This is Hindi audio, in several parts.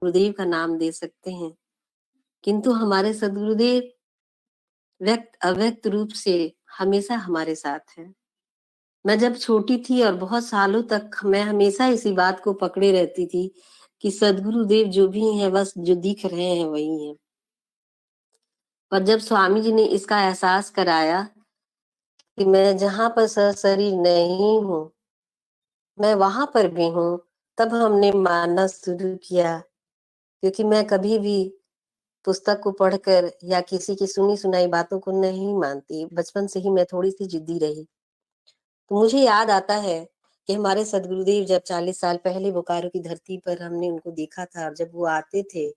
गुरुदेव का नाम दे सकते हैं, किंतु हमारे सदगुरुदेव व्यक्त अव्यक्त रूप से हमेशा हमारे साथ है। मैं जब छोटी थी और बहुत सालों तक मैं हमेशा इसी बात को पकड़े रहती थी कि सदगुरुदेव जो भी हैं बस जो दिख रहे हैं वही हैं। पर जब स्वामी जी ने इसका एहसास कराया कि मैं जहां पर सशरीर नहीं हूँ, मैं वहां पर भी हूँ, तब हमने मानना शुरू किया। क्योंकि मैं कभी भी पुस्तक को पढ़कर या किसी की सुनी सुनाई बातों को नहीं मानती। बचपन से ही मैं थोड़ी सी जिद्दी रही। तो मुझे याद आता है कि हमारे सदगुरुदेव जब 40 साल पहले बोकारो की धरती पर हमने उनको देखा था, और जब वो आते थे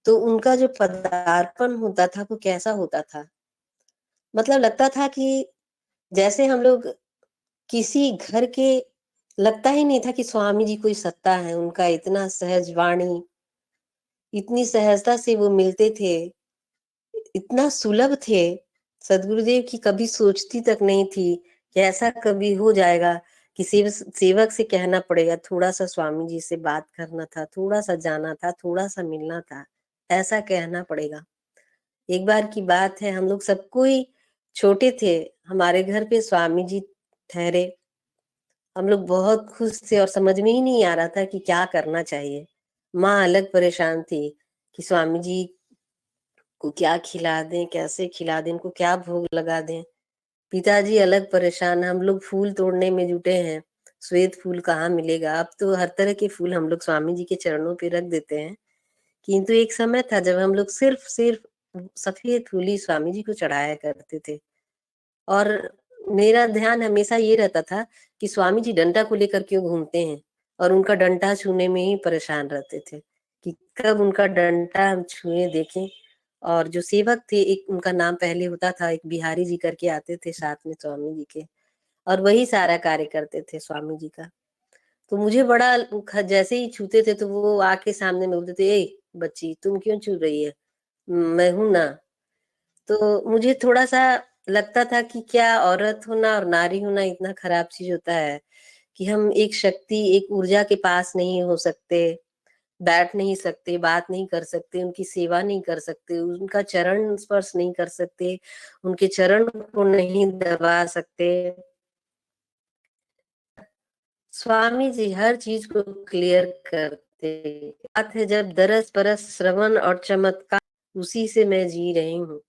तो उनका जो पदार्पण होता था वो कैसा होता था। मतलब लगता था कि जैसे हम लोग किसी घर के, लगता ही नहीं था कि स्वामी जी कोई सत्ता है। उनका इतना सहज वाणी, इतनी सहजता से वो मिलते थे, इतना सुलभ थे। सदगुरुदेव की कभी सोचती तक नहीं थी कि ऐसा कभी हो जाएगा कि सेवक से कहना पड़ेगा थोड़ा सा स्वामी जी से बात करना था, थोड़ा सा जाना था, थोड़ा सा मिलना था, ऐसा कहना पड़ेगा। एक बार की बात है, हम लोग सब कोई छोटे थे, हमारे घर पे स्वामी जी ठहरे। हम लोग बहुत खुश थे और समझ में ही नहीं आ रहा था कि क्या करना चाहिए। माँ अलग परेशान थी कि स्वामी जी को क्या खिला दें, कैसे खिला दें, इनको क्या भोग लगा दें। पिताजी अलग परेशान, हम लोग फूल तोड़ने में जुटे हैं। श्वेत फूल कहाँ मिलेगा। अब तो हर तरह के फूल हम लोग स्वामी जी के चरणों पे रख देते हैं, किंतु एक समय था जब हम लोग सिर्फ सिर्फ सफेद फूल ही स्वामी जी को चढ़ाया करते थे। और मेरा ध्यान हमेशा ये रहता था कि स्वामी जी डंडा को लेकर क्यों घूमते हैं, और उनका डंडा छूने में ही परेशान रहते थे कि कब उनका डंडा हम छुए देखें। और जो सेवक थे, एक उनका नाम पहले होता था, एक बिहारी जी करके आते थे साथ में स्वामी जी के, और वही सारा कार्य करते थे स्वामी जी का। तो मुझे बड़ा जैसे ही छूते थे तो वो आके सामने में बोलते थे, ए बच्ची तुम क्यों छू रही है, मैं हूं ना। तो मुझे थोड़ा सा लगता था कि क्या औरत होना और नारी होना इतना खराब चीज होता है कि हम एक शक्ति, एक ऊर्जा के पास नहीं हो सकते, बैठ नहीं सकते, बात नहीं कर सकते, उनकी सेवा नहीं कर सकते, उनका चरण स्पर्श नहीं कर सकते, उनके चरण को नहीं दबा सकते। स्वामी जी हर चीज को क्लियर करते। बात है जब दरस परस श्रवण और चमत्कार, उसी से मैं जी रही हूँ।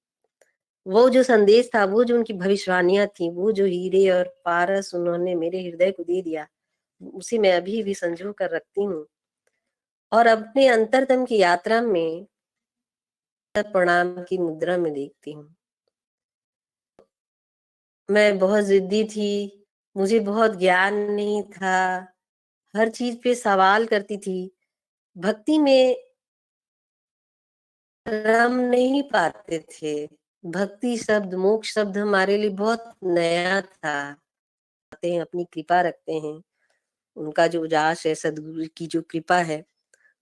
वो जो संदेश था, वो जो उनकी भविष्यवाणियां थी, वो जो हीरे और पारस उन्होंने मेरे हृदय को दे दिया, उसे मैं अभी भी संजो कर रखती हूँ। और अपने अंतरतम की यात्रा में प्रणाम की मुद्रा में देखती हूँ। मैं बहुत जिद्दी थी, मुझे बहुत ज्ञान नहीं था, हर चीज पे सवाल करती थी, भक्ति में रम नहीं पाते थे। भक्ति शब्द, मोक्ष शब्द हमारे लिए बहुत नया था। आते हैं, अपनी कृपा रखते हैं, उनका जो उजास है, सदगुरु की जो कृपा है,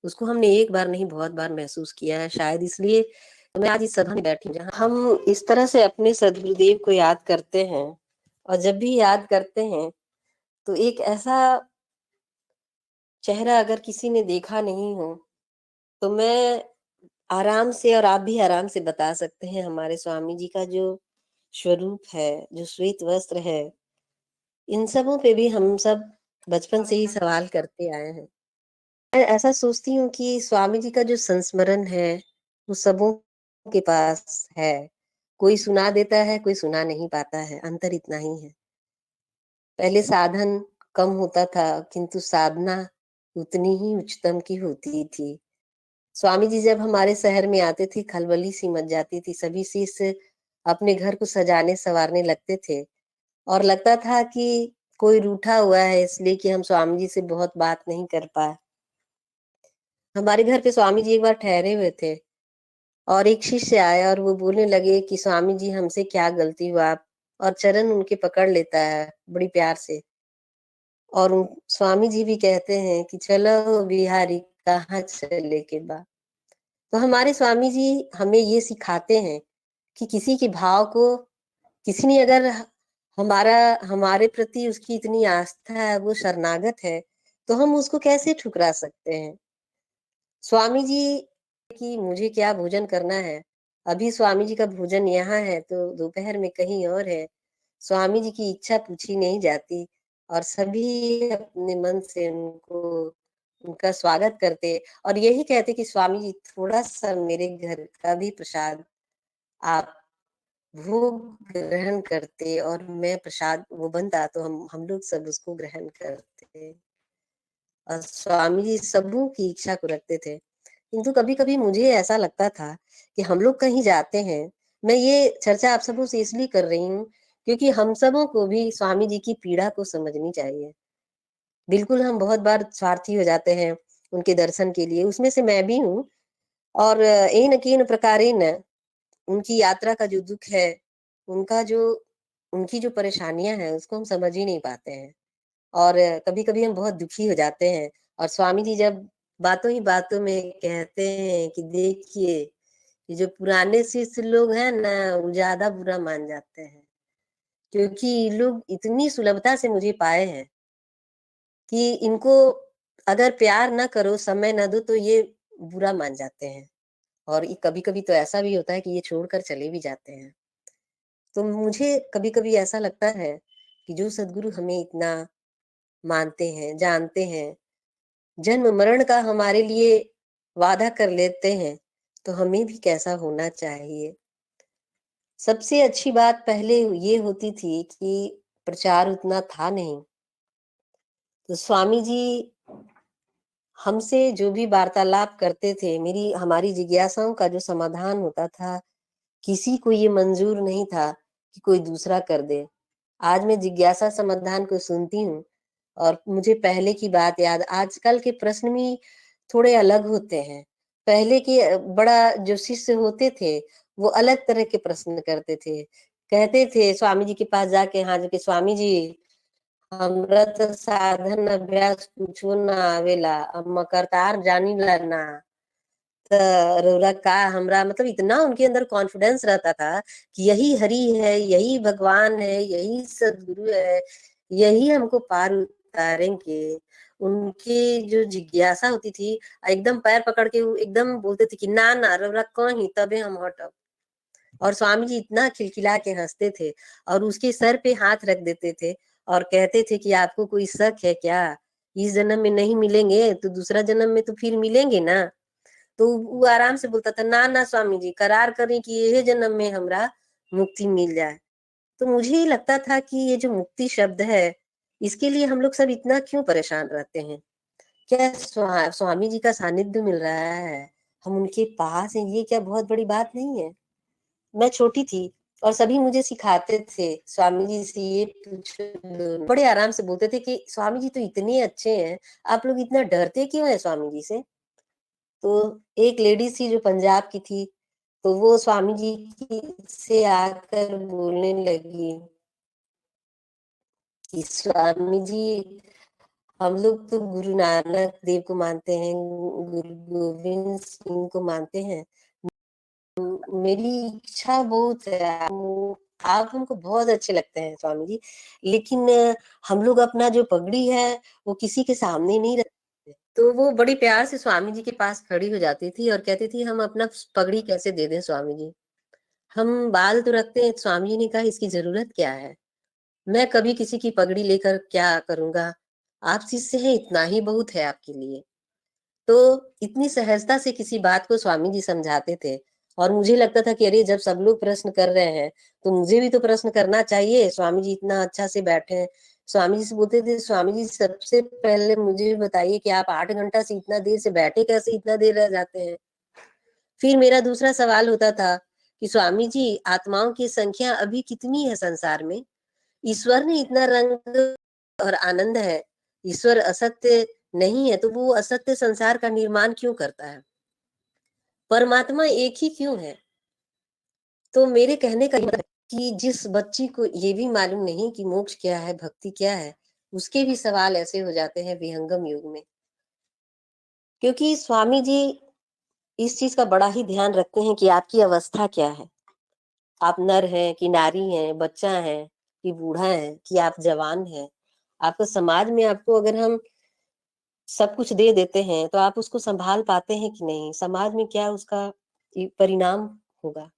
उसको हमने एक बार नहीं बहुत बार महसूस किया है। शायद इसलिए मैं आज इस सभा में बैठी हूं, जहां हम इस तरह से अपने सदगुरुदेव को याद करते हैं। और जब भी याद करते हैं तो एक ऐसा चेहरा अगर किसी ने देखा नहीं हो, तो मैं आराम से, और आप भी आराम से बता सकते हैं, हमारे स्वामी जी का जो स्वरूप है, जो श्वेत वस्त्र है, इन सबों पे भी हम सब बचपन से ही सवाल करते आए हैं। मैं ऐसा सोचती हूँ कि स्वामी जी का जो संस्मरण है वो सबों के पास है। कोई सुना देता है, कोई सुना नहीं पाता है, अंतर इतना ही है। पहले साधन कम होता था, किंतु साधना उतनी ही उच्चतम की होती थी। स्वामी जी जब हमारे शहर में आते थे, खलबली सी मच जाती थी, सभी शिष्य अपने घर को सजाने संवारने लगते थे, और लगता था कि कोई रूठा हुआ है इसलिए कि हम स्वामी जी से बहुत बात नहीं कर पाए। हमारे घर पे स्वामी जी एक बार ठहरे हुए थे, और एक शिष्य आया और वो बोलने लगे कि स्वामी जी हमसे क्या गलती हुआ आप, और चरण उनके पकड़ लेता है बड़ी प्यार से। और स्वामी जी भी कहते हैं कि चलो बिहारी कहाँ चले के बा। तो हमारे स्वामी जी हमें ये सिखाते हैं कि किसी के भाव को, किसी ने अगर हमारा हमारे प्रति उसकी इतनी आस्था है, वो शरणागत है, तो हम उसको कैसे ठुकरा सकते हैं। स्वामी जी कि मुझे क्या भोजन करना है, अभी स्वामी जी का भोजन यहाँ है तो दोपहर में कहीं और है। स्वामी जी की इच्छा पूछी नहीं जाती और सभी अपने मन से उनका स्वागत करते और यही कहते कि स्वामी जी थोड़ा-सा मेरे घर का भी प्रसाद आप भोग ग्रहण करते और मैं प्रसाद वो बनता तो हम लोग सब उसको ग्रहण करते। और स्वामी जी सबों की इच्छा को रखते थे। किंतु कभी-कभी मुझे ऐसा लगता था कि हम लोग कहीं जाते हैं, मैं ये चर्चा आप सबों से इसलिए कर रही हूँ, क्योंकि हम सबों को भी स्वामी जी की पीड़ा को समझनी चाहिए। बिल्कुल हम बहुत बार स्वार्थी हो जाते हैं, उनके दर्शन के लिए, उसमें से मैं भी हूँ और येन-केन प्रकारेण उनकी यात्रा का जो दुःख है, उनका जो उनकी जो परेशानियाँ हैं, उसको हम समझ ही नहीं पाते हैं। और कभी-कभी हम बहुत दुखी हो जाते हैं और स्वामी जी जब बातों ही बातों में कहते हैं कि देखिए, ये जो पुराने शिष्य लोग हैं ना, वो ज़्यादा बुरा मान जाते हैं। क्योंकि ये लोग इतनी सुलभता से मुझे पाए हैं कि इनको अगर प्यार ना करो, समय ना दो तो ये बुरा मान जाते हैं। और ये कभी-कभी तो ऐसा भी होता है कि ये छोड़कर चले भी जाते हैं। तो मुझे कभी-कभी ऐसा लगता है कि जो सद्गुरु हमें इतना मानते हैं, जानते हैं, जन्म-मरण का हमारे लिए वादा कर लेते हैं, तो हमें भी कैसा होना चाहिए। सबसे अच्छी बात पहले ये होती थी कि प्रचार उतना था नहीं, तो स्वामी जी हमसे जो भी वार्तालाप करते थे, मेरी हमारी जिज्ञासाओं का जो समाधान होता था, किसी को ये मंज़ूर नहीं था कि कोई दूसरा कर दे। आज मैं जिज्ञासा समाधान को सुनती हूँ और मुझे पहले की बात याद आजकल के प्रश्न भी थोड़े अलग होते हैं। पहले के बड़ा जो शिष्य होते थे, वो अलग तरह के प्रश्न करते थे। कहते थे स्वामी जी के पास जाके हाथ जोड़ के स्वामी जी हमरा तो साधन अभ्यास कुछो ना आवेला, अब मैं करतार जानिला ना। त रउरा का हमरा मतलब इतना उनके अंदर कॉन्फिडेंस रहता था कि यही हरि है, यही भगवान है, यही सद्गुरु है, यही हमको पार उतारेंगे। उनकी जो जिज्ञासा होती थी एकदम पैर पकड़ के वो एकदम बोलते थे कि ना ना रउरा कहीं तबे हम हटब। और स्वामी जी इतना खिलखिला के हँसते थे और उसके सर पे हाथ रख देते थे और कहते थे कि आपको कोई शक है क्या? इस जन्म में नहीं मिलेंगे तो दूसरा जन्म में तो फिर मिलेंगे ना? तो वो आराम से बोलता था, "ना, ना स्वामी जी, करार करें कि एहे जन्म में हमरा मुक्ति मिल जाए।" तो मुझे ये लगता था कि ये जो मुक्ति शब्द है, इसके लिए हम लोग सब इतना क्यों परेशान रहते हैं? क्या स्वामी जी का सानिध्य मिल रहा है, हम उनके पास हैं, ये क्या बहुत बड़ी बात नहीं है? मैं छोटी थी और सभी मुझे सिखाते थे, स्वामी जी से ये पूछो, बड़े आराम से बोलते थे कि, "स्वामी जी तो इतने अच्छे हैं, आप लोग इतना डरते क्यों हैं स्वामी जी से?" तो एक लेडीज़ थी जो पंजाब की थी, तो वो स्वामी जी की से आकर बोलने लगी कि स्वामी जी हम लोग तो गुरु नानक देव को मानते हैं, गुरु गोविंद सिंह को मानते हैं। मेरी इच्छा बहुत है, आप हमको बहुत अच्छे लगते हैं स्वामी जी, लेकिन हम लोग अपना जो पगड़ी है, वो किसी के सामने नहीं रखते। तो वो बड़ी प्यार से स्वामी जी के पास खड़ी हो जाती थी और कहती थी, "हम अपना पगड़ी कैसे दे दें स्वामी जी? हम बाल तो रखते हैं।" स्वामी जी ने कहा, "इसकी ज़रूरत क्या है? मैं कभी किसी की पगड़ी लेकर क्या करूँगा? आप शिष्य हैं, इतना ही बहुत है आपके लिए।" तो इतनी सहजता से किसी बात को स्वामी जी समझाते थे और मुझे लगता था कि अरे जब सब लोग प्रश्न कर रहे हैं, तो मुझे भी तो प्रश्न करना चाहिए। स्वामी जी इतना अच्छा से बैठे हैं। स्वामी जी से बोलते थे, "स्वामी जी सबसे पहले मुझे बताइए कि आप 8 घंटा से इतना देर से बैठे कैसे इतना देर रह जाते हैं?" फिर मेरा दूसरा सवाल होता था कि स्वामी जी आत्माओं की संख्या अभी कितनी है संसार में? ईश्वर ने इतना रंग और आनंद है, ईश्वर असत्य नहीं है, तो वो असत्य संसार का निर्माण क्यों करता है? परमात्मा एक ही क्यों है? तो मेरे कहने का ये मतलब है कि जिस बच्ची को ये भी मालूम नहीं कि मोक्ष क्या है, भक्ति क्या है, उसके भी सवाल ऐसे हो जाते हैं विहंगम युग में। क्योंकि स्वामी जी इस चीज़ का बड़ा ही ध्यान रखते हैं कि आपकी अवस्था क्या है? आप नर हैं कि नारी हैं, बच्चा हैं कि बूढ़ा हैं कि आप जवान हैं? आपको समाज में आपको अगर हम सब कुछ दे देते हैं, तो आप उसको सँभाल पाते हैं कि नहीं? समाज में क्या उसका परिणाम होगा?